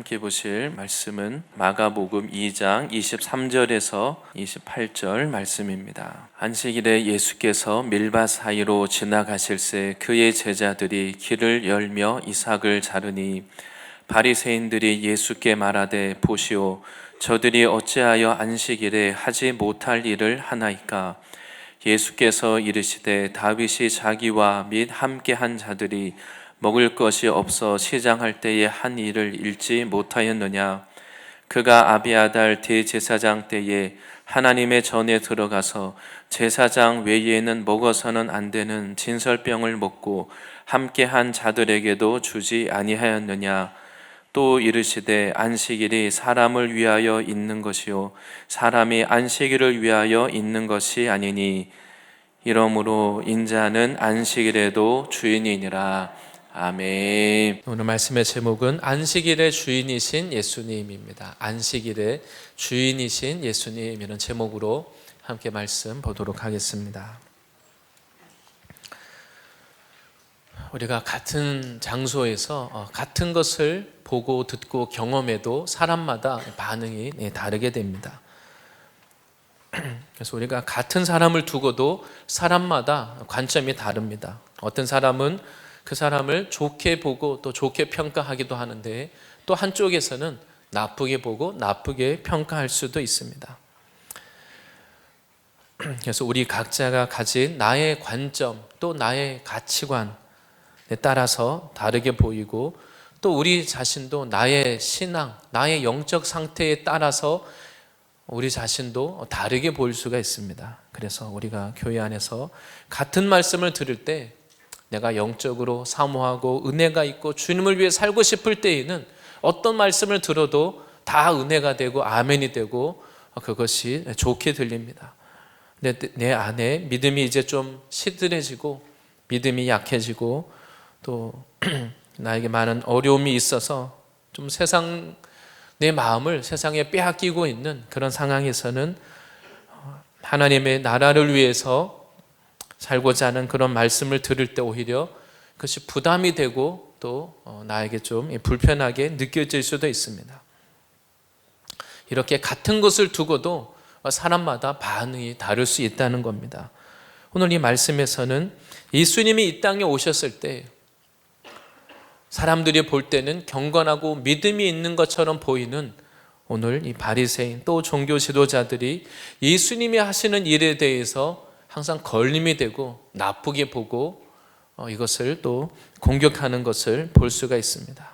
함께 보실 말씀은 마가복음 2장 23절에서 28절 말씀입니다. 안식일에 예수께서 밀밭 사이로 지나가실새 그의 제자들이 길을 열며 이삭을 자르니 바리새인들이 예수께 말하되 보시오 저들이 어찌하여 안식일에 하지 못할 일을 하나이까? 예수께서 이르시되 다윗이 자기와 및 함께한 자들이 먹을 것이 없어 시장할 때에 한 일을 잃지 못하였느냐? 그가 아비아달 대제사장 때에 하나님의 전에 들어가서 제사장 외에는 먹어서는 안 되는 진설병을 먹고 함께한 자들에게도 주지 아니하였느냐? 또 이르시되 안식일이 사람을 위하여 있는 것이요 사람이 안식일을 위하여 있는 것이 아니니 이러므로 인자는 안식일에도 주인이니라. 아멘. 오늘 말씀의 제목은 안식일의 주인이신 예수님입니다. 안식일의 주인이신 예수님이라는 제목으로 함께 말씀 보도록 하겠습니다. 우리가 같은 장소에서 같은 것을 보고 듣고 경험해도 사람마다 반응이 다르게 됩니다. 그래서 우리가 같은 사람을 두고도 사람마다 관점이 다릅니다. 어떤 사람은 그 사람을 좋게 보고 또 좋게 평가하기도 하는데 또 한쪽에서는 나쁘게 보고 나쁘게 평가할 수도 있습니다. 그래서 우리 각자가 가진 나의 관점 또 나의 가치관에 따라서 다르게 보이고 또 우리 자신도 나의 신앙, 나의 영적 상태에 따라서 우리 자신도 다르게 보일 수가 있습니다. 그래서 우리가 교회 안에서 같은 말씀을 들을 때 내가 영적으로 사모하고 은혜가 있고 주님을 위해 살고 싶을 때에는 어떤 말씀을 들어도 다 은혜가 되고 아멘이 되고 그것이 좋게 들립니다. 근데 내 안에 믿음이 이제 좀 시들해지고 믿음이 약해지고 또 나에게 많은 어려움이 있어서 좀 내 마음을 세상에 빼앗기고 있는 그런 상황에서는 하나님의 나라를 위해서 살고자 하는 그런 말씀을 들을 때 오히려 그것이 부담이 되고 또 나에게 좀 불편하게 느껴질 수도 있습니다. 이렇게 같은 것을 두고도 사람마다 반응이 다를 수 있다는 겁니다. 오늘 이 말씀에서는 예수님이 이 땅에 오셨을 때 사람들이 볼 때는 경건하고 믿음이 있는 것처럼 보이는 오늘 이 바리새인 또 종교 지도자들이 예수님이 하시는 일에 대해서 항상 걸림이 되고 나쁘게 보고 이것을 또 공격하는 것을 볼 수가 있습니다.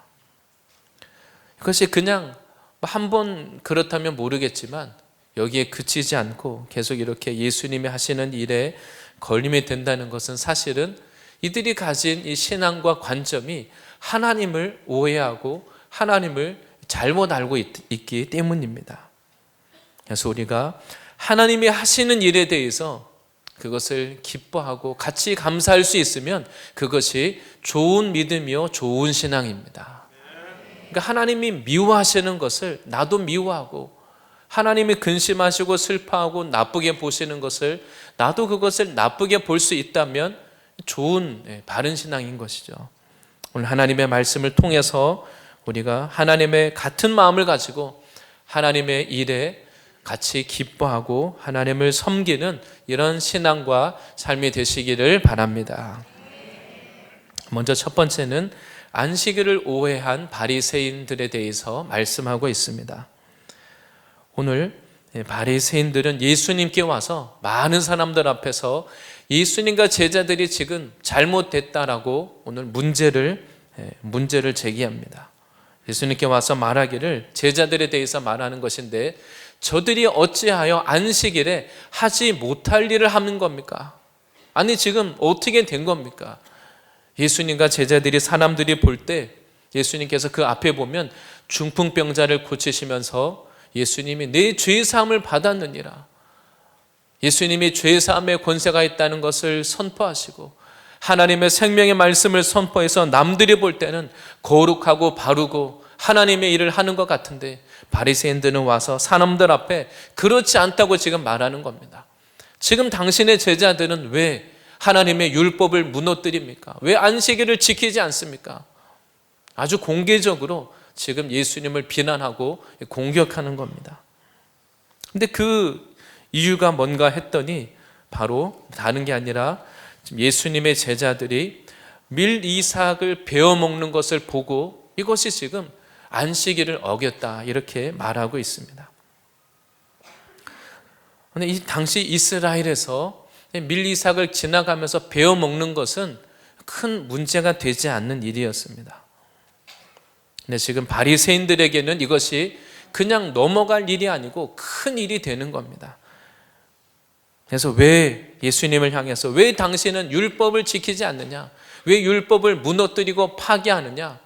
이것이 그냥 한 번 그렇다면 모르겠지만 여기에 그치지 않고 계속 이렇게 예수님이 하시는 일에 걸림이 된다는 것은 사실은 이들이 가진 이 신앙과 관점이 하나님을 오해하고 하나님을 잘못 알고 있기 때문입니다. 그래서 우리가 하나님이 하시는 일에 대해서 그것을 기뻐하고 같이 감사할 수 있으면 그것이 좋은 믿음이요 좋은 신앙입니다. 그러니까 하나님이 미워하시는 것을 나도 미워하고 하나님이 근심하시고 슬퍼하고 나쁘게 보시는 것을 나도 그것을 나쁘게 볼 수 있다면 좋은 바른 신앙인 것이죠. 오늘 하나님의 말씀을 통해서 우리가 하나님의 같은 마음을 가지고 하나님의 일에 같이 기뻐하고 하나님을 섬기는 이런 신앙과 삶이 되시기를 바랍니다. 먼저 첫 번째는 안식일을 오해한 바리새인들에 대해서 말씀하고 있습니다. 오늘 바리새인들은 예수님께 와서 많은 사람들 앞에서 예수님과 제자들이 지금 잘못됐다라고 오늘 문제를 제기합니다. 예수님께 와서 말하기를 제자들에 대해서 말하는 것인데 저들이 어찌하여 안식일에 하지 못할 일을 하는 겁니까? 아니 지금 어떻게 된 겁니까? 예수님과 제자들이 사람들이 볼 때 예수님께서 그 앞에 보면 중풍병자를 고치시면서 예수님이 내 죄사함을 받았느니라 예수님이 죄사함의 권세가 있다는 것을 선포하시고 하나님의 생명의 말씀을 선포해서 남들이 볼 때는 거룩하고 바르고 하나님의 일을 하는 것 같은데 바리새인들은 와서 사람들 앞에 그렇지 않다고 지금 말하는 겁니다. 지금 당신의 제자들은 왜 하나님의 율법을 무너뜨립니까? 왜 안식일을 지키지 않습니까? 아주 공개적으로 지금 예수님을 비난하고 공격하는 겁니다. 근데 그 이유가 뭔가 했더니 바로 다른 게 아니라 예수님의 제자들이 밀 이삭을 베어 먹는 것을 보고 이것이 지금 안식일을 어겼다 이렇게 말하고 있습니다. 근데 이 당시 이스라엘에서 밀 이삭을 지나가면서 베어 먹는 것은 큰 문제가 되지 않는 일이었습니다. 근데 지금 바리새인들에게는 이것이 그냥 넘어갈 일이 아니고 큰 일이 되는 겁니다. 그래서 왜 예수님을 향해서 왜 당신은 율법을 지키지 않느냐? 왜 율법을 무너뜨리고 파괴하느냐?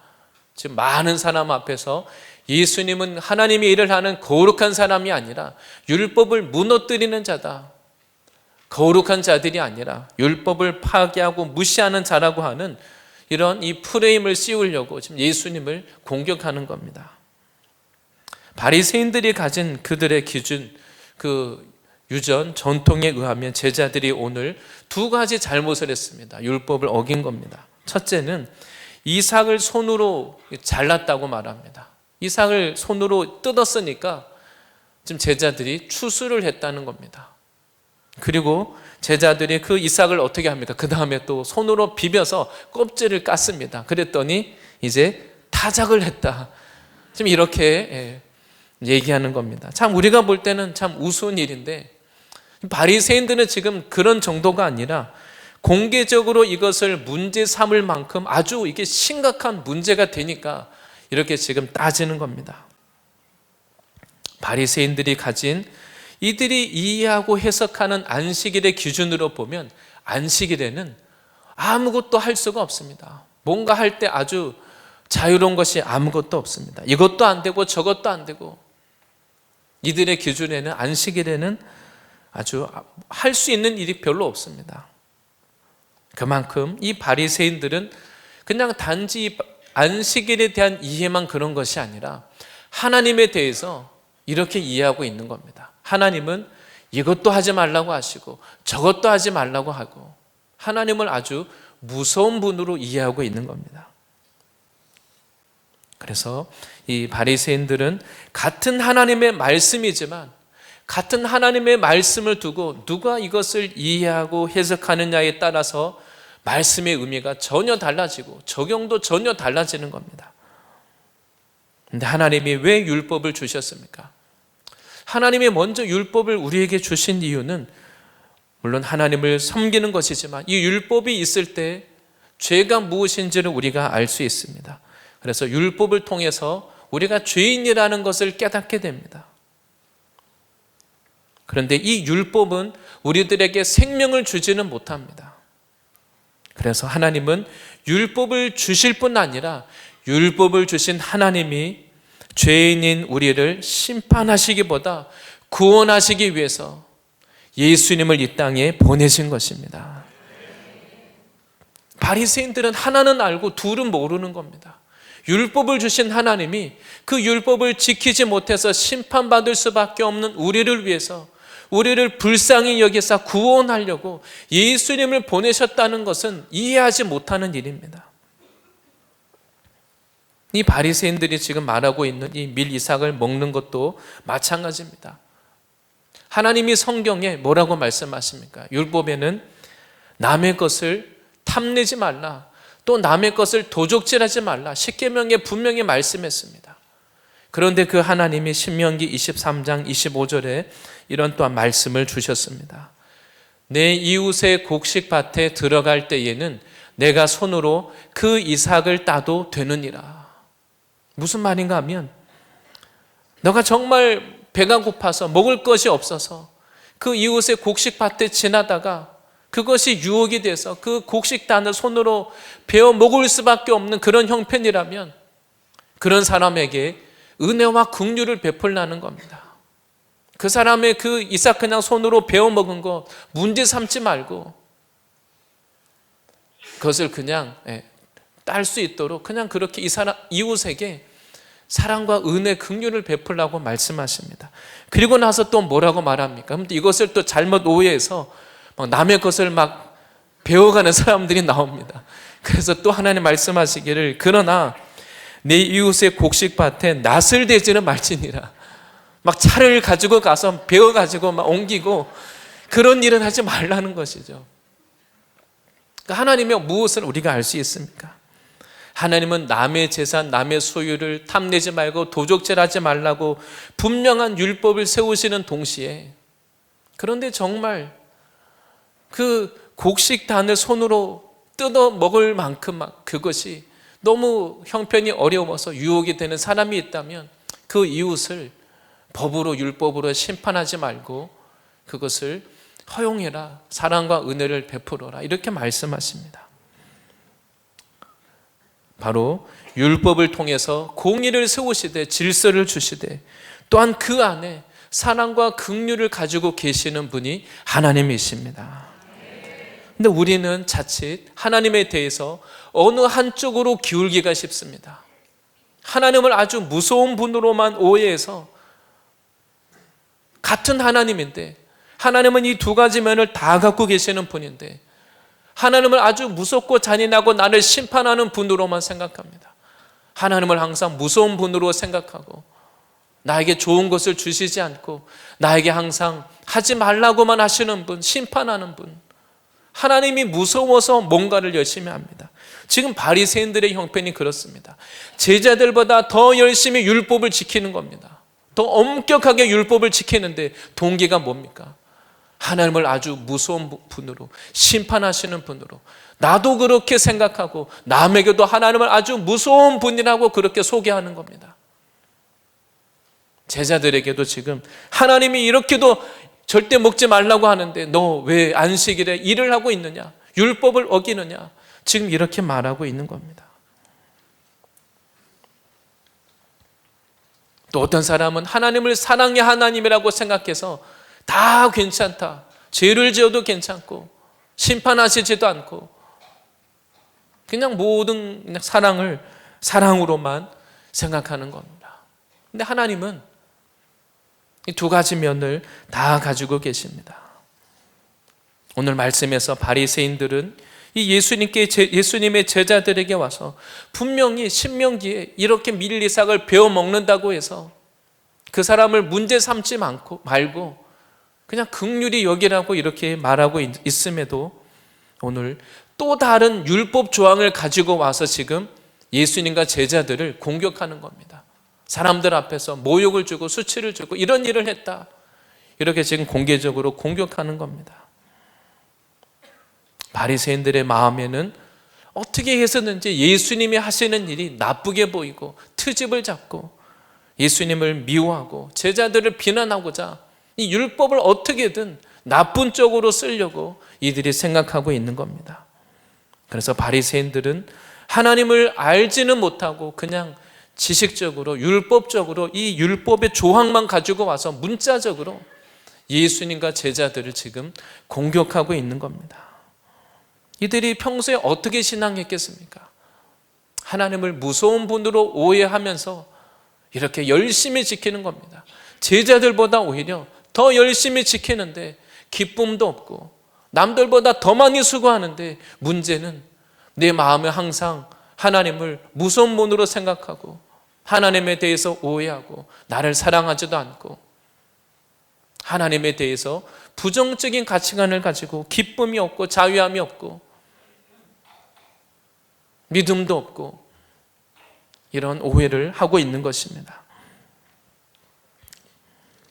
지금 많은 사람 앞에서 예수님은 하나님의 일을 하는 거룩한 사람이 아니라 율법을 무너뜨리는 자다. 거룩한 자들이 아니라 율법을 파괴하고 무시하는 자라고 하는 이런 이 프레임을 씌우려고 지금 예수님을 공격하는 겁니다. 바리새인들이 가진 그들의 기준, 그 유전, 전통에 의하면 제자들이 오늘 두 가지 잘못을 했습니다. 율법을 어긴 겁니다. 첫째는 이삭을 손으로 잘랐다고 말합니다. 이삭을 손으로 뜯었으니까 지금 제자들이 추수를 했다는 겁니다. 그리고 제자들이 그 이삭을 어떻게 합니까? 그 다음에 또 손으로 비벼서 껍질을 깠습니다. 그랬더니 이제 타작을 했다. 지금 이렇게 얘기하는 겁니다. 참 우리가 볼 때는 참 우스운 일인데 바리새인들은 지금 그런 정도가 아니라 공개적으로 이것을 문제 삼을 만큼 아주 이게 심각한 문제가 되니까 이렇게 지금 따지는 겁니다. 바리새인들이 가진 이들이 이해하고 해석하는 안식일의 기준으로 보면 안식일에는 아무것도 할 수가 없습니다. 뭔가 할 때 아주 자유로운 것이 아무것도 없습니다. 이것도 안 되고 저것도 안 되고 이들의 기준에는 안식일에는 아주 할 수 있는 일이 별로 없습니다. 그만큼 이 바리새인들은 그냥 단지 안식일에 대한 이해만 그런 것이 아니라 하나님에 대해서 이렇게 이해하고 있는 겁니다. 하나님은 이것도 하지 말라고 하시고 저것도 하지 말라고 하고 하나님을 아주 무서운 분으로 이해하고 있는 겁니다. 그래서 이 바리새인들은 같은 하나님의 말씀이지만 같은 하나님의 말씀을 두고 누가 이것을 이해하고 해석하느냐에 따라서 말씀의 의미가 전혀 달라지고 적용도 전혀 달라지는 겁니다. 그런데 하나님이 왜 율법을 주셨습니까? 하나님이 먼저 율법을 우리에게 주신 이유는 물론 하나님을 섬기는 것이지만 이 율법이 있을 때 죄가 무엇인지를 우리가 알 수 있습니다. 그래서 율법을 통해서 우리가 죄인이라는 것을 깨닫게 됩니다. 그런데 이 율법은 우리들에게 생명을 주지는 못합니다. 그래서 하나님은 율법을 주실 뿐 아니라 율법을 주신 하나님이 죄인인 우리를 심판하시기보다 구원하시기 위해서 예수님을 이 땅에 보내신 것입니다. 바리새인들은 하나는 알고 둘은 모르는 겁니다. 율법을 주신 하나님이 그 율법을 지키지 못해서 심판받을 수밖에 없는 우리를 위해서 우리를 불쌍히 여기사 구원하려고 예수님을 보내셨다는 것은 이해하지 못하는 일입니다. 이 바리새인들이 지금 말하고 있는 이 밀 이삭을 먹는 것도 마찬가지입니다. 하나님이 성경에 뭐라고 말씀하십니까? 율법에는 남의 것을 탐내지 말라, 또 남의 것을 도적질하지 말라, 십계명에 분명히 말씀했습니다. 그런데 그 하나님이 신명기 23장 25절에 이런 또한 말씀을 주셨습니다. 내 이웃의 곡식밭에 들어갈 때에는 내가 손으로 그 이삭을 따도 되느니라. 무슨 말인가 하면 너가 정말 배가 고파서 먹을 것이 없어서 그 이웃의 곡식밭에 지나다가 그것이 유혹이 돼서 그 곡식단을 손으로 베어 먹을 수밖에 없는 그런 형편이라면 그런 사람에게 은혜와 긍휼을 베풀라는 겁니다. 그 사람의 그 이삭 그냥 손으로 베어 먹은 거 문제 삼지 말고 그것을 그냥 딸 수 있도록 그냥 그렇게 이 사람 이웃에게 사랑과 은혜, 긍휼을 베풀라고 말씀하십니다. 그리고 나서 또 뭐라고 말합니까? 그럼 이것을 또 잘못 오해해서 막 남의 것을 막 배워가는 사람들이 나옵니다. 그래서 또 하나님 말씀하시기를 그러나 내 이웃의 곡식밭에 낫을 대지는 말지니라. 막 차를 가지고 가서 베어 가지고 막 옮기고 그런 일은 하지 말라는 것이죠. 그러니까 하나님의 무엇을 우리가 알 수 있습니까? 하나님은 남의 재산, 남의 소유를 탐내지 말고 도적질하지 말라고 분명한 율법을 세우시는 동시에, 그런데 정말 그 곡식단을 손으로 뜯어 먹을 만큼 그것이 너무 형편이 어려워서 유혹이 되는 사람이 있다면 그 이웃을 법으로, 율법으로 심판하지 말고 그것을 허용해라, 사랑과 은혜를 베풀어라, 이렇게 말씀하십니다. 바로 율법을 통해서 공의를 세우시되 질서를 주시되 또한 그 안에 사랑과 긍휼을 가지고 계시는 분이 하나님이십니다. 근데 우리는 자칫 하나님에 대해서 어느 한쪽으로 기울기가 쉽습니다. 하나님을 아주 무서운 분으로만 오해해서, 같은 하나님인데, 하나님은 이 두 가지 면을 다 갖고 계시는 분인데 하나님을 아주 무섭고 잔인하고 나를 심판하는 분으로만 생각합니다. 하나님을 항상 무서운 분으로 생각하고 나에게 좋은 것을 주시지 않고 나에게 항상 하지 말라고만 하시는 분, 심판하는 분. 하나님이 무서워서 뭔가를 열심히 합니다. 지금 바리새인들의 형편이 그렇습니다. 제자들보다 더 열심히 율법을 지키는 겁니다. 더 엄격하게 율법을 지키는데 동기가 뭡니까? 하나님을 아주 무서운 분으로, 심판하시는 분으로, 나도 그렇게 생각하고 남에게도 하나님을 아주 무서운 분이라고 그렇게 소개하는 겁니다. 제자들에게도 지금 하나님이 이렇게도 절대 먹지 말라고 하는데 너 왜 안식일에 일을 하고 있느냐, 율법을 어기느냐, 지금 이렇게 말하고 있는 겁니다. 또 어떤 사람은 하나님을 사랑의 하나님이라고 생각해서 다 괜찮다, 죄를 지어도 괜찮고 심판하시지도 않고 그냥 모든 그냥 사랑을 사랑으로만 생각하는 겁니다. 근데 하나님은 이 두 가지 면을 다 가지고 계십니다. 오늘 말씀에서 바리새인들은 이 예수님의 제자들에게 와서 분명히 신명기에 이렇게 밀리삭을 베어 먹는다고 해서 그 사람을 문제 삼지 말고 그냥 긍휼히 여기라고 이렇게 말하고 있음에도 오늘 또 다른 율법 조항을 가지고 와서 지금 예수님과 제자들을 공격하는 겁니다. 사람들 앞에서 모욕을 주고 수치를 주고 이런 일을 했다, 이렇게 지금 공개적으로 공격하는 겁니다. 바리새인들의 마음에는 어떻게 해서든지 예수님이 하시는 일이 나쁘게 보이고 트집을 잡고 예수님을 미워하고 제자들을 비난하고자 이 율법을 어떻게든 나쁜 쪽으로 쓰려고 이들이 생각하고 있는 겁니다. 그래서 바리새인들은 하나님을 알지는 못하고 그냥 지식적으로, 율법적으로 이 율법의 조항만 가지고 와서 문자적으로 예수님과 제자들을 지금 공격하고 있는 겁니다. 이들이 평소에 어떻게 신앙했겠습니까? 하나님을 무서운 분으로 오해하면서 이렇게 열심히 지키는 겁니다. 제자들보다 오히려 더 열심히 지키는데 기쁨도 없고 남들보다 더 많이 수고하는데 문제는 내 마음에 항상 하나님을 무서운 분으로 생각하고 하나님에 대해서 오해하고 나를 사랑하지도 않고 하나님에 대해서 부정적인 가치관을 가지고 기쁨이 없고 자유함이 없고 믿음도 없고 이런 오해를 하고 있는 것입니다.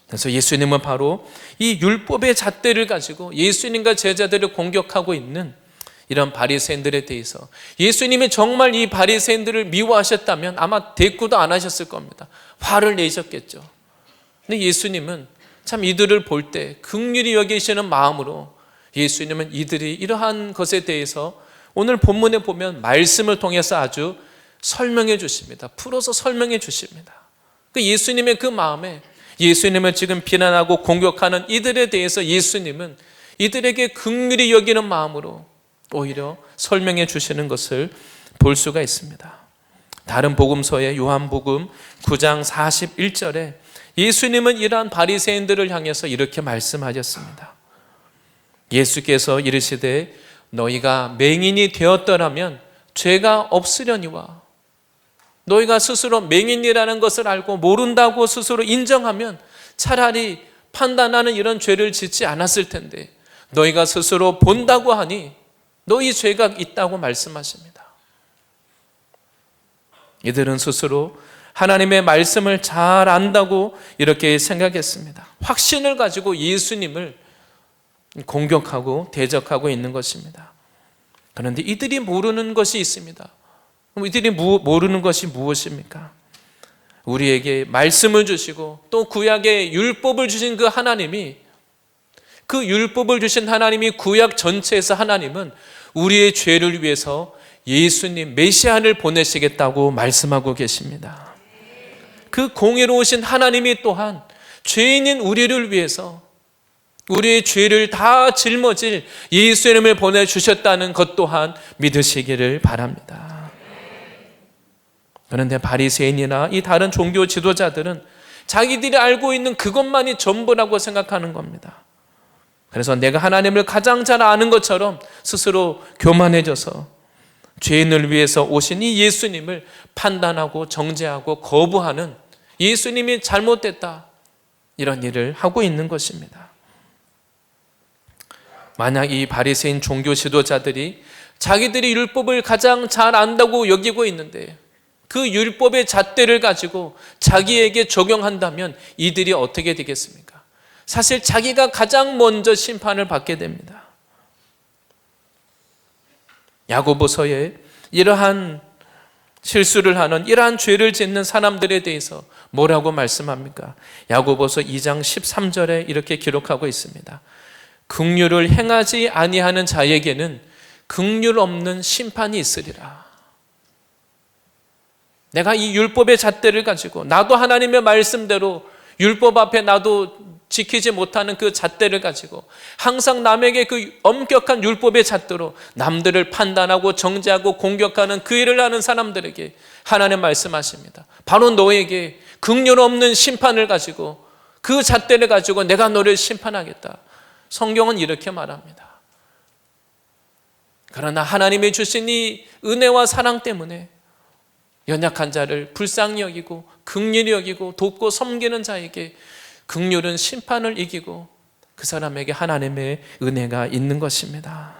그래서 예수님은 바로 이 율법의 잣대를 가지고 예수님과 제자들을 공격하고 있는 이런 바리새인들에 대해서, 예수님이 정말 이 바리새인들을 미워하셨다면 아마 대꾸도 안 하셨을 겁니다. 화를 내셨겠죠. 근데 예수님은 참 이들을 볼 때 긍휼히 여기시는 마음으로 예수님은 이들이 이러한 것에 대해서 오늘 본문에 보면 말씀을 통해서 아주 설명해 주십니다. 풀어서 설명해 주십니다. 그 예수님의 그 마음에 예수님을 지금 비난하고 공격하는 이들에 대해서 예수님은 이들에게 긍휼히 여기는 마음으로 오히려 설명해 주시는 것을 볼 수가 있습니다. 다른 복음서의 요한복음 9장 41절에 예수님은 이러한 바리새인들을 향해서 이렇게 말씀하셨습니다. 예수께서 이르시되 너희가 맹인이 되었더라면 죄가 없으려니와 너희가 스스로 맹인이라는 것을 알고 모른다고 스스로 인정하면 차라리 판단하는 이런 죄를 짓지 않았을 텐데, 너희가 스스로 본다고 하니 너희 죄가 있다고 말씀하십니다. 이들은 스스로 하나님의 말씀을 잘 안다고 이렇게 생각했습니다. 확신을 가지고 예수님을 공격하고 대적하고 있는 것입니다. 그런데 이들이 모르는 것이 있습니다. 그럼 이들이 모르는 것이 무엇입니까? 우리에게 말씀을 주시고 또 구약의 율법을 주신 그 하나님이, 그 율법을 주신 하나님이, 구약 전체에서 하나님은 우리의 죄를 위해서 예수님 메시아를 보내시겠다고 말씀하고 계십니다. 그 공의로우신 하나님이 또한 죄인인 우리를 위해서 우리의 죄를 다 짊어질 예수님을 보내주셨다는 것 또한 믿으시기를 바랍니다. 그런데 바리새인이나 이 다른 종교 지도자들은 자기들이 알고 있는 그것만이 전부라고 생각하는 겁니다. 그래서 내가 하나님을 가장 잘 아는 것처럼 스스로 교만해져서 죄인을 위해서 오신 이 예수님을 판단하고 정죄하고 거부하는, 예수님이 잘못됐다, 이런 일을 하고 있는 것입니다. 만약 이 바리새인 종교 지도자들이 자기들이 율법을 가장 잘 안다고 여기고 있는데 그 율법의 잣대를 가지고 자기에게 적용한다면 이들이 어떻게 되겠습니까? 사실 자기가 가장 먼저 심판을 받게 됩니다. 야고보서에 이러한 실수를 하는, 이러한 죄를 짓는 사람들에 대해서 뭐라고 말씀합니까? 야고보서 2장 13절에 이렇게 기록하고 있습니다. 긍휼을 행하지 아니하는 자에게는 긍휼 없는 심판이 있으리라. 내가 이 율법의 잣대를 가지고 나도 하나님의 말씀대로 율법 앞에 나도 지키지 못하는 그 잣대를 가지고 항상 남에게 그 엄격한 율법의 잣대로 남들을 판단하고 정죄하고 공격하는 그 일을 하는 사람들에게 하나님 말씀하십니다. 바로 너에게 긍휼 없는 심판을 가지고, 그 잣대를 가지고 내가 너를 심판하겠다. 성경은 이렇게 말합니다. 그러나 하나님이 주신 이 은혜와 사랑 때문에 연약한 자를 불쌍히 여기고 긍휼히 여기고 돕고 섬기는 자에게 긍휼은 심판을 이기고 그 사람에게 하나님의 은혜가 있는 것입니다.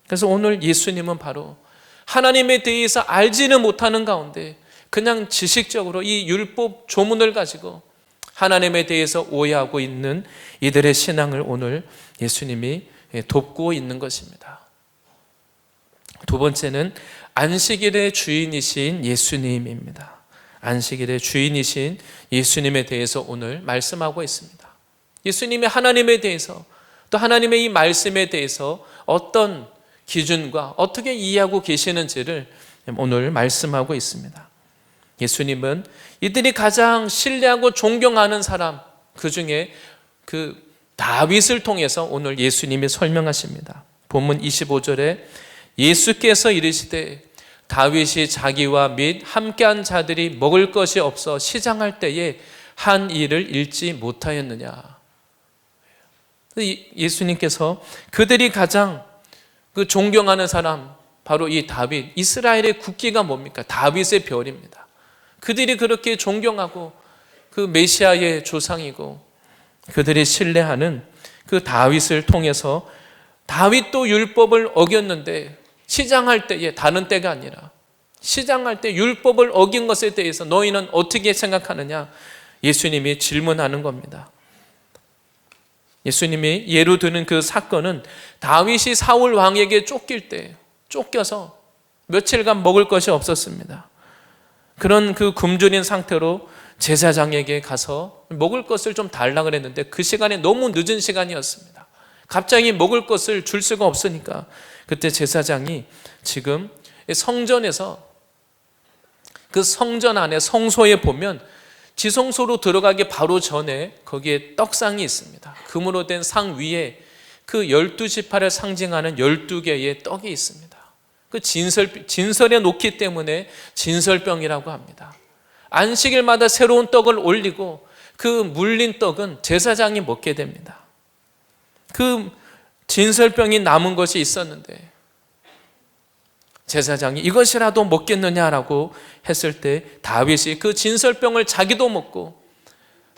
그래서 오늘 예수님은 바로 하나님에 대해서 알지는 못하는 가운데 그냥 지식적으로 이 율법 조문을 가지고 하나님에 대해서 오해하고 있는 이들의 신앙을 오늘 예수님이 돕고 있는 것입니다. 두 번째는 안식일의 주인이신 예수님입니다. 안식일의 주인이신 예수님에 대해서 오늘 말씀하고 있습니다. 예수님이 하나님에 대해서, 또 하나님의 이 말씀에 대해서 어떤 기준과 어떻게 이해하고 계시는지를 오늘 말씀하고 있습니다. 예수님은 이들이 가장 신뢰하고 존경하는 사람, 그 중에 그 다윗을 통해서 오늘 예수님이 설명하십니다. 본문 25절에 예수께서 이르시되 다윗이 자기와 및 함께한 자들이 먹을 것이 없어 시장할 때에 한 일을 잃지 못하였느냐. 예수님께서 그들이 가장 그 존경하는 사람, 바로 이 다윗, 이스라엘의 국기가 뭡니까? 다윗의 별입니다. 그들이 그렇게 존경하고 그 메시아의 조상이고 그들이 신뢰하는 그 다윗을 통해서, 다윗도 율법을 어겼는데 시장할 때에, 다른 때가 아니라 시장할 때 율법을 어긴 것에 대해서 너희는 어떻게 생각하느냐? 예수님이 질문하는 겁니다. 예수님이 예로 드는 그 사건은 다윗이 사울 왕에게 쫓길 때, 쫓겨서 며칠간 먹을 것이 없었습니다. 그런 그 굶주린 상태로 제사장에게 가서 먹을 것을 좀 달라 그랬는데 그 시간이 너무 늦은 시간이었습니다. 갑자기 먹을 것을 줄 수가 없으니까 그때 제사장이 지금 성전에서, 그 성전 안에 성소에 보면 지성소로 들어가기 바로 전에 거기에 떡상이 있습니다. 금으로 된 상 위에 그 12지파를 상징하는 12개의 떡이 있습니다. 그 진설에 놓기 때문에 진설병이라고 합니다. 안식일마다 새로운 떡을 올리고 그 물린 떡은 제사장이 먹게 됩니다. 그 진설병이 남은 것이 있었는데 제사장이 이것이라도 먹겠느냐라고 했을 때 다윗이 그 진설병을 자기도 먹고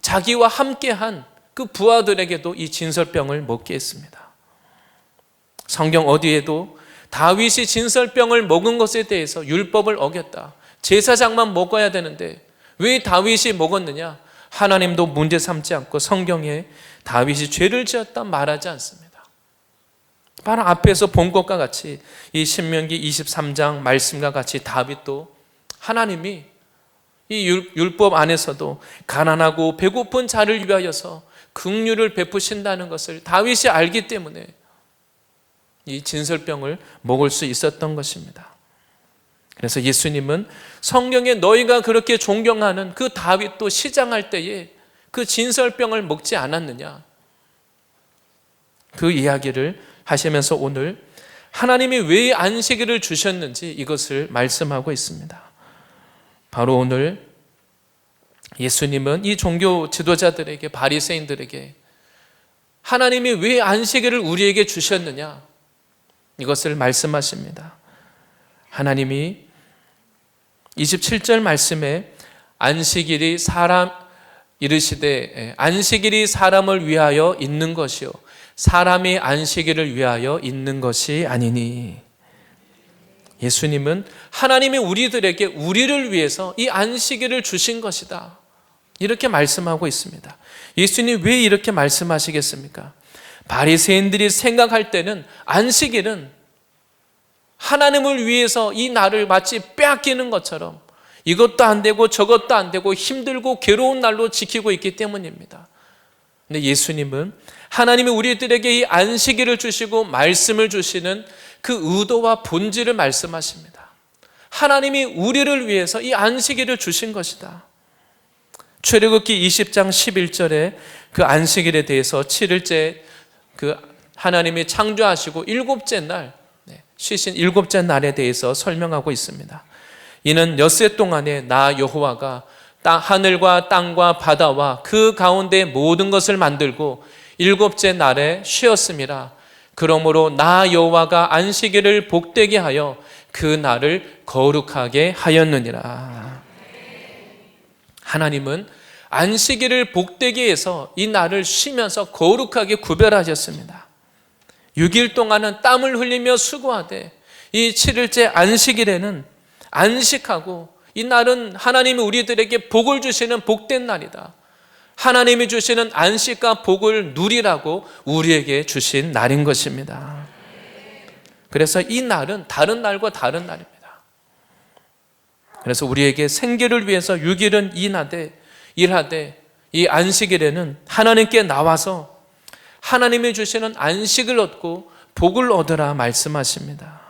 자기와 함께한 그 부하들에게도 이 진설병을 먹게 했습니다. 성경 어디에도 다윗이 진설병을 먹은 것에 대해서 율법을 어겼다, 제사장만 먹어야 되는데 왜 다윗이 먹었느냐, 하나님도 문제 삼지 않고 성경에 다윗이 죄를 지었다 말하지 않습니다. 바로 앞에서 본 것과 같이 이 신명기 23장 말씀과 같이 다윗도 하나님이 이 율법 안에서도 가난하고 배고픈 자를 위하여서 긍휼을 베푸신다는 것을 다윗이 알기 때문에 이 진설병을 먹을 수 있었던 것입니다. 그래서 예수님은 성경에 너희가 그렇게 존경하는 그 다윗도 시장할 때에 그 진설병을 먹지 않았느냐, 그 이야기를 하시면서 오늘 하나님이 왜 안식일을 주셨는지 이것을 말씀하고 있습니다. 바로 오늘 예수님은 이 종교 지도자들에게, 바리새인들에게 하나님이 왜 안식일을 우리에게 주셨느냐 이것을 말씀하십니다. 하나님이 27절 말씀에 안식일이 이르시되 안식일이 사람을 위하여 있는 것이요 사람이 안식일을 위하여 있는 것이 아니니, 예수님은 하나님이 우리들에게 우리를 위해서 이 안식일을 주신 것이다 이렇게 말씀하고 있습니다. 예수님 왜 이렇게 말씀하시겠습니까? 바리새인들이 생각할 때는 안식일은 하나님을 위해서 이 날을 마치 빼앗기는 것처럼 이것도 안 되고 저것도 안 되고 힘들고 괴로운 날로 지키고 있기 때문입니다. 근데 예수님은 하나님이 우리들에게 이 안식일을 주시고 말씀을 주시는 그 의도와 본질을 말씀하십니다. 하나님이 우리를 위해서 이 안식일을 주신 것이다. 출애굽기 20장 11절에 그 안식일에 대해서 7일째 그 하나님이 창조하시고 일곱째 날 쉬신 일곱째 날에 대해서 설명하고 있습니다. 이는 엿새 동안에 나 여호와가 하늘과 땅과 바다와 그 가운데 모든 것을 만들고 일곱째 날에 쉬었음이라. 그러므로 나 여호와가 안식일을 복되게 하여 그 날을 거룩하게 하였느니라. 하나님은 안식일을 복되게 해서 이 날을 쉬면서 거룩하게 구별하셨습니다. 6일 동안은 땀을 흘리며 수고하되 이 7일째 안식일에는 안식하고, 이 날은 하나님이 우리들에게 복을 주시는 복된 날이다, 하나님이 주시는 안식과 복을 누리라고 우리에게 주신 날인 것입니다. 그래서 이 날은 다른 날과 다른 날입니다. 그래서 우리에게 생계를 위해서 6일은 일하되 이 안식일에는 하나님께 나와서 하나님이 주시는 안식을 얻고 복을 얻으라 말씀하십니다.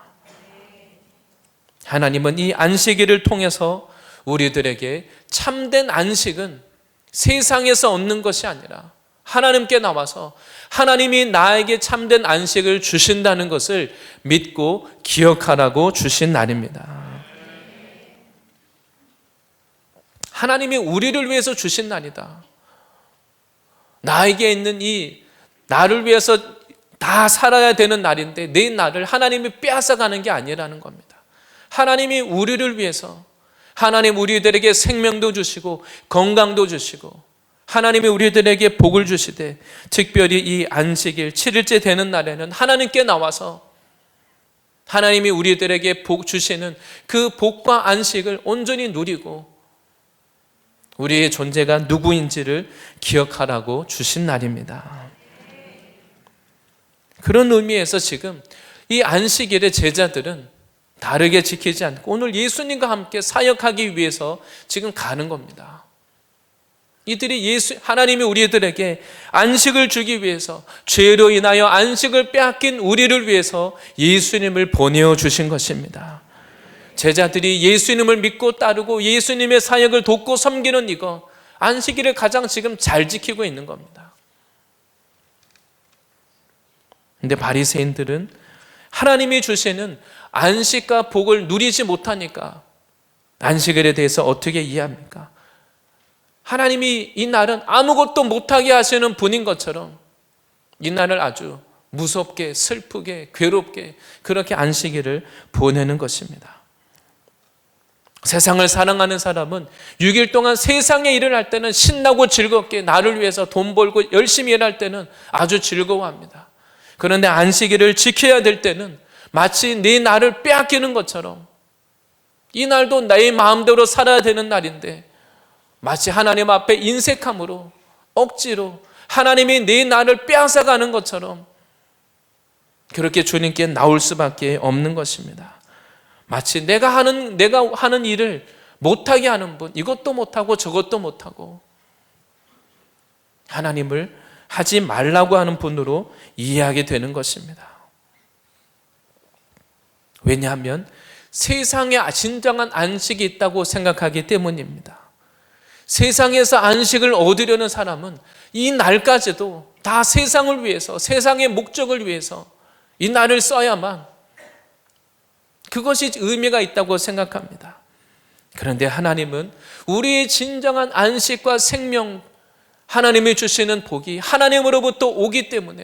하나님은 이 안식일을 통해서 우리들에게 참된 안식은 세상에서 얻는 것이 아니라 하나님께 나와서 하나님이 나에게 참된 안식을 주신다는 것을 믿고 기억하라고 주신 날입니다. 하나님이 우리를 위해서 주신 날이다. 나에게 있는 이 나를 위해서 다 살아야 되는 날인데 내 날을 하나님이 빼앗아가는 게 아니라는 겁니다. 하나님이 우리를 위해서, 하나님 우리들에게 생명도 주시고 건강도 주시고 하나님이 우리들에게 복을 주시되, 특별히 이 안식일 7일째 되는 날에는 하나님께 나와서 하나님이 우리들에게 복 주시는 그 복과 안식을 온전히 누리고 우리의 존재가 누구인지를 기억하라고 주신 날입니다. 그런 의미에서 지금 이 안식일의 제자들은 다르게 지키지 않고 오늘 예수님과 함께 사역하기 위해서 지금 가는 겁니다. 이들이 하나님이 우리들에게 안식을 주기 위해서, 죄로 인하여 안식을 빼앗긴 우리를 위해서 예수님을 보내어 주신 것입니다. 제자들이 예수님을 믿고 따르고 예수님의 사역을 돕고 섬기는 이거, 안식일을 가장 지금 잘 지키고 있는 겁니다. 근데 바리새인들은 하나님이 주시는 안식과 복을 누리지 못하니까 안식일에 대해서 어떻게 이해합니까? 하나님이 이 날은 아무것도 못하게 하시는 분인 것처럼 이 날을 아주 무섭게, 슬프게, 괴롭게 그렇게 안식일을 보내는 것입니다. 세상을 사랑하는 사람은 6일 동안 세상의 일을 할 때는 신나고 즐겁게 나를 위해서 돈 벌고 열심히 일할 때는 아주 즐거워합니다. 그런데 안식일을 지켜야 될 때는 마치 내 날을 빼앗기는 것처럼, 이 날도 나의 마음대로 살아야 되는 날인데 마치 하나님 앞에 인색함으로 억지로 하나님이 내 날을 빼앗아가는 것처럼 그렇게 주님께 나올 수밖에 없는 것입니다. 마치 내가 하는 일을 못하게 하는 분, 이것도 못하고 저것도 못하고 하나님을 하지 말라고 하는 분으로 이해하게 되는 것입니다. 왜냐하면 세상에 진정한 안식이 있다고 생각하기 때문입니다. 세상에서 안식을 얻으려는 사람은 이 날까지도 다 세상을 위해서, 세상의 목적을 위해서 이 날을 써야만 그것이 의미가 있다고 생각합니다. 그런데 하나님은 우리의 진정한 안식과 생명, 하나님이 주시는 복이 하나님으로부터 오기 때문에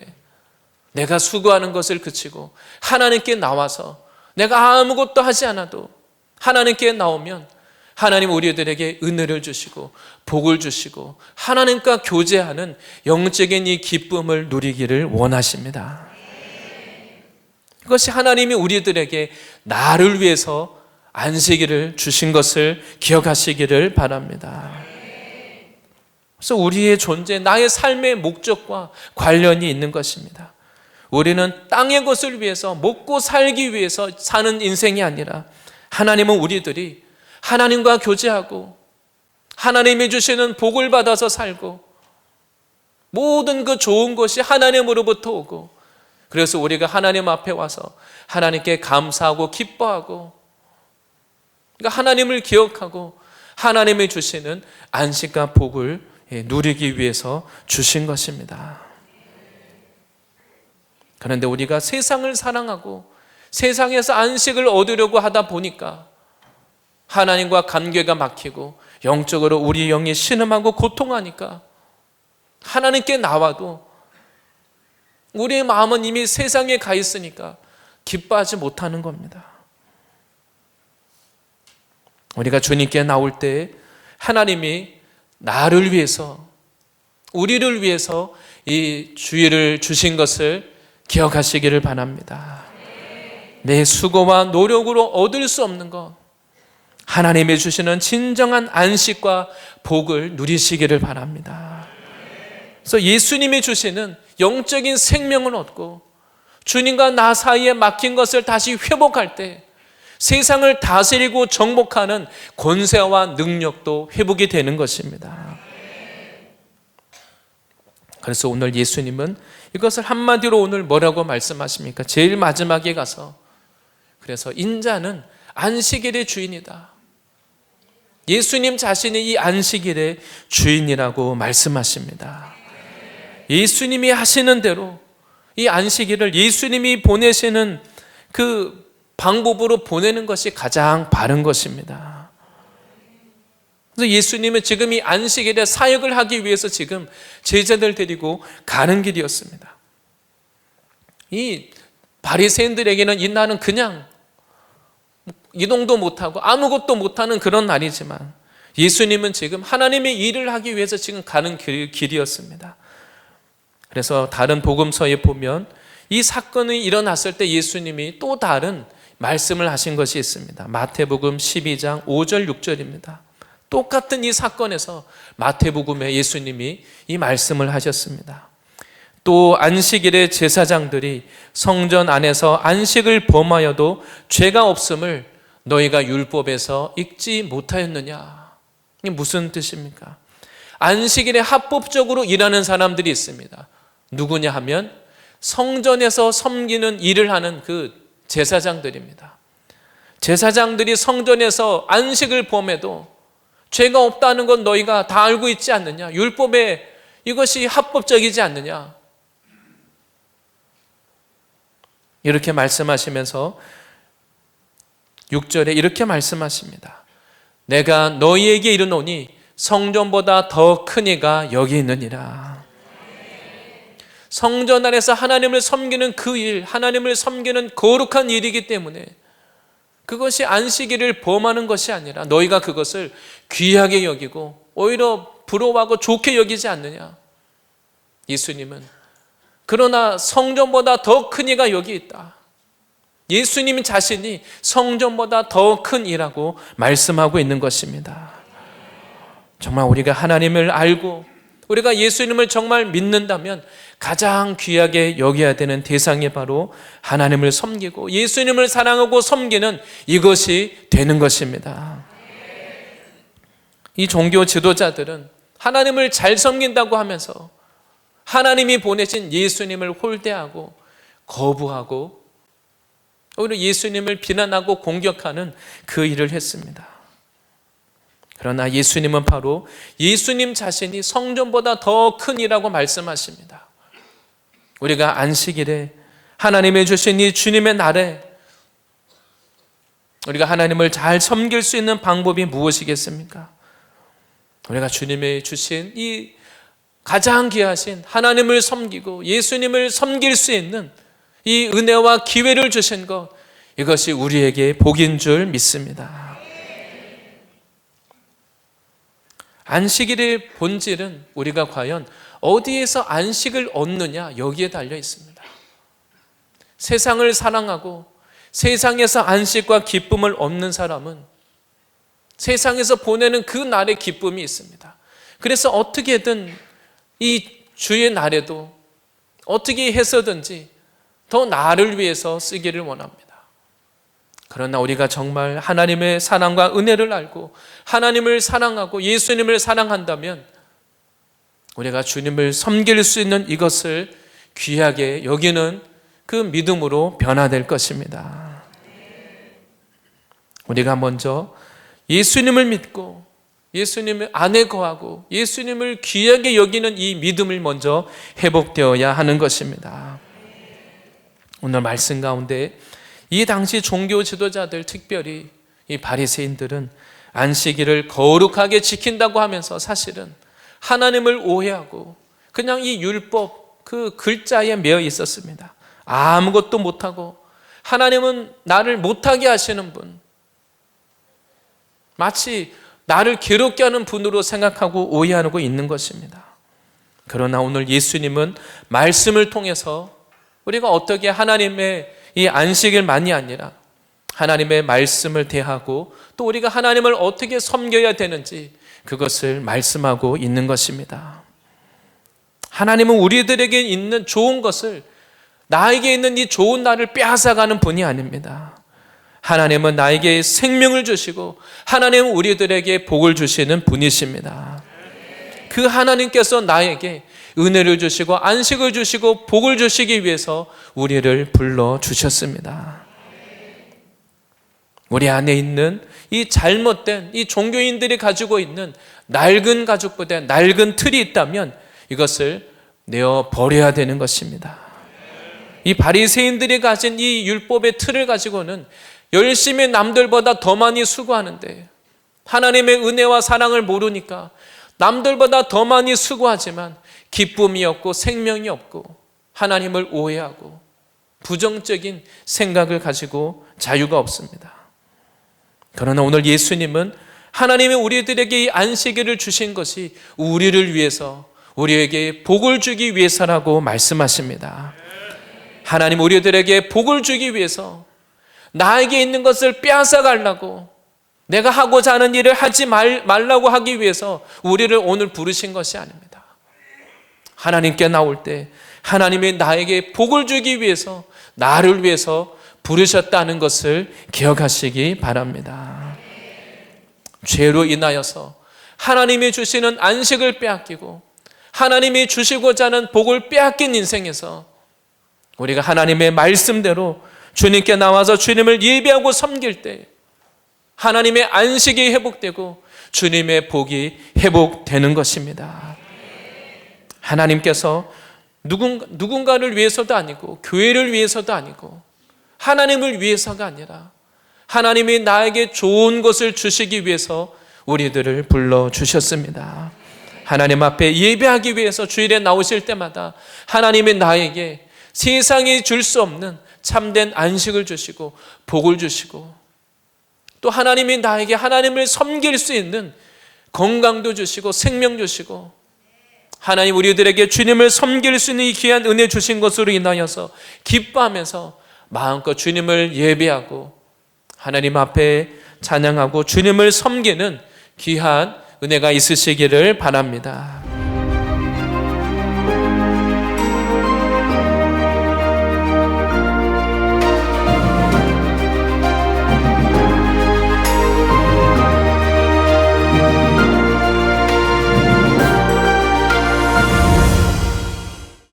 내가 수고하는 것을 그치고 하나님께 나와서 내가 아무것도 하지 않아도 하나님께 나오면 하나님 우리들에게 은혜를 주시고 복을 주시고 하나님과 교제하는 영적인 이 기쁨을 누리기를 원하십니다. 그것이 하나님이 우리들에게 나를 위해서 안식일을 주신 것을 기억하시기를 바랍니다. 그래서 우리의 존재, 나의 삶의 목적과 관련이 있는 것입니다. 우리는 땅의 것을 위해서, 먹고 살기 위해서 사는 인생이 아니라 하나님은 우리들이 하나님과 교제하고 하나님이 주시는 복을 받아서 살고 모든 그 좋은 것이 하나님으로부터 오고, 그래서 우리가 하나님 앞에 와서 하나님께 감사하고 기뻐하고, 그러니까 하나님을 기억하고 하나님이 주시는 안식과 복을 누리기 위해서 주신 것입니다. 그런데 우리가 세상을 사랑하고 세상에서 안식을 얻으려고 하다 보니까 하나님과 관계가 막히고 영적으로 우리 영이 신음하고 고통하니까 하나님께 나와도 우리의 마음은 이미 세상에 가 있으니까 기뻐하지 못하는 겁니다. 우리가 주님께 나올 때 하나님이 나를 위해서, 우리를 위해서 이 주일을 주신 것을 기억하시기를 바랍니다. 내 수고와 노력으로 얻을 수 없는 것, 하나님이 주시는 진정한 안식과 복을 누리시기를 바랍니다. 그래서 예수님이 주시는 영적인 생명을 얻고 주님과 나 사이에 막힌 것을 다시 회복할 때 세상을 다스리고 정복하는 권세와 능력도 회복이 되는 것입니다. 그래서 오늘 예수님은 이것을 한마디로 오늘 뭐라고 말씀하십니까? 제일 마지막에 가서, 그래서 인자는 안식일의 주인이다. 예수님 자신이 이 안식일의 주인이라고 말씀하십니다. 예수님이 하시는 대로 이 안식일을 예수님이 보내시는 그 방법으로 보내는 것이 가장 바른 것입니다. 그래서 예수님은 지금 이 안식일에 사역을 하기 위해서 지금 제자들 데리고 가는 길이었습니다. 이 바리새인들에게는 이 날은 그냥 이동도 못하고 아무것도 못하는 그런 날이지만 예수님은 지금 하나님의 일을 하기 위해서 지금 가는 길이었습니다. 그래서 다른 복음서에 보면 이 사건이 일어났을 때 예수님이 또 다른 말씀을 하신 것이 있습니다. 마태복음 12장 5절 6절입니다. 똑같은 이 사건에서 마태복음에 예수님이 이 말씀을 하셨습니다. 또 안식일에 제사장들이 성전 안에서 안식을 범하여도 죄가 없음을 너희가 율법에서 읽지 못하였느냐? 이게 무슨 뜻입니까? 안식일에 합법적으로 일하는 사람들이 있습니다. 누구냐 하면 성전에서 섬기는 일을 하는 그 제사장들입니다. 제사장들이 성전에서 안식을 범해도 죄가 없다는 건 너희가 다 알고 있지 않느냐? 율법에 이것이 합법적이지 않느냐? 이렇게 말씀하시면서 6절에 이렇게 말씀하십니다. 내가 너희에게 이르노니 성전보다 더 큰 이가 여기 있느니라. 성전 안에서 하나님을 섬기는 그 일, 하나님을 섬기는 거룩한 일이기 때문에 그것이 안식일을 범하는 것이 아니라 너희가 그것을 귀하게 여기고 오히려 부러워하고 좋게 여기지 않느냐. 예수님은 그러나 성전보다 더 큰 이가 여기 있다. 예수님 자신이 성전보다 더 큰 이라고 말씀하고 있는 것입니다. 정말 우리가 하나님을 알고 우리가 예수님을 정말 믿는다면 가장 귀하게 여겨야 되는 대상이 바로 하나님을 섬기고 예수님을 사랑하고 섬기는 이것이 되는 것입니다. 이 종교 지도자들은 하나님을 잘 섬긴다고 하면서 하나님이 보내신 예수님을 홀대하고 거부하고 오히려 예수님을 비난하고 공격하는 그 일을 했습니다. 그러나 예수님은 바로 예수님 자신이 성전보다 더 큰 이라고 말씀하십니다. 우리가 안식일에 하나님이 주신 이 주님의 날에 우리가 하나님을 잘 섬길 수 있는 방법이 무엇이겠습니까? 우리가 주님이 주신 이 가장 귀하신 하나님을 섬기고 예수님을 섬길 수 있는 이 은혜와 기회를 주신 것, 이것이 우리에게 복인 줄 믿습니다. 안식일의 본질은 우리가 과연 어디에서 안식을 얻느냐 여기에 달려 있습니다. 세상을 사랑하고 세상에서 안식과 기쁨을 얻는 사람은 세상에서 보내는 그 날의 기쁨이 있습니다. 그래서 어떻게든 이 주의 날에도 어떻게 해서든지 더 나를 위해서 쓰기를 원합니다. 그러나 우리가 정말 하나님의 사랑과 은혜를 알고 하나님을 사랑하고 예수님을 사랑한다면 우리가 주님을 섬길 수 있는 이것을 귀하게 여기는 그 믿음으로 변화될 것입니다. 우리가 먼저 예수님을 믿고 예수님 안에 거하고 예수님을 귀하게 여기는 이 믿음을 먼저 회복되어야 하는 것입니다. 오늘 말씀 가운데 이 당시 종교 지도자들, 특별히 이 바리새인들은 안식일을 거룩하게 지킨다고 하면서 사실은 하나님을 오해하고 그냥 이 율법 그 글자에 매여 있었습니다. 아무것도 못하고 하나님은 나를 못하게 하시는 분, 마치 나를 괴롭게 하는 분으로 생각하고 오해하고 있는 것입니다. 그러나 오늘 예수님은 말씀을 통해서 우리가 어떻게 하나님의 이 안식일만이 아니라 하나님의 말씀을 대하고 또 우리가 하나님을 어떻게 섬겨야 되는지 그것을 말씀하고 있는 것입니다. 하나님은 우리들에게 있는 좋은 것을, 나에게 있는 이 좋은 날을 빼앗아가는 분이 아닙니다. 하나님은 나에게 생명을 주시고 하나님은 우리들에게 복을 주시는 분이십니다. 그 하나님께서 나에게 은혜를 주시고 안식을 주시고 복을 주시기 위해서 우리를 불러주셨습니다. 우리 안에 있는 이 잘못된 이 종교인들이 가지고 있는 낡은 가죽부대, 낡은 틀이 있다면 이것을 내어 버려야 되는 것입니다. 이 바리새인들이 가진 이 율법의 틀을 가지고는 열심히 남들보다 더 많이 수고하는데 하나님의 은혜와 사랑을 모르니까 남들보다 더 많이 수고하지만 기쁨이 없고 생명이 없고 하나님을 오해하고 부정적인 생각을 가지고 자유가 없습니다. 그러나 오늘 예수님은 하나님이 우리들에게 이 안식일을 주신 것이 우리를 위해서, 우리에게 복을 주기 위해서라고 말씀하십니다. 하나님 우리들에게 복을 주기 위해서 나에게 있는 것을 빼앗아 가려고, 내가 하고자 하는 일을 하지 말라고 하기 위해서 우리를 오늘 부르신 것이 아닙니다. 하나님께 나올 때 하나님이 나에게 복을 주기 위해서, 나를 위해서 부르셨다는 것을 기억하시기 바랍니다. 죄로 인하여서 하나님이 주시는 안식을 빼앗기고 하나님이 주시고자 하는 복을 빼앗긴 인생에서 우리가 하나님의 말씀대로 주님께 나와서 주님을 예배하고 섬길 때 하나님의 안식이 회복되고 주님의 복이 회복되는 것입니다. 하나님께서 누군가를 위해서도 아니고 교회를 위해서도 아니고 하나님을 위해서가 아니라 하나님이 나에게 좋은 것을 주시기 위해서 우리들을 불러주셨습니다. 하나님 앞에 예배하기 위해서 주일에 나오실 때마다 하나님이 나에게 세상이 줄 수 없는 참된 안식을 주시고 복을 주시고, 또 하나님이 나에게 하나님을 섬길 수 있는 건강도 주시고 생명 주시고, 하나님 우리들에게 주님을 섬길 수 있는 이 귀한 은혜 주신 것으로 인하여서 기뻐하면서 마음껏 주님을 예배하고 하나님 앞에 찬양하고 주님을 섬기는 귀한 은혜가 있으시기를 바랍니다.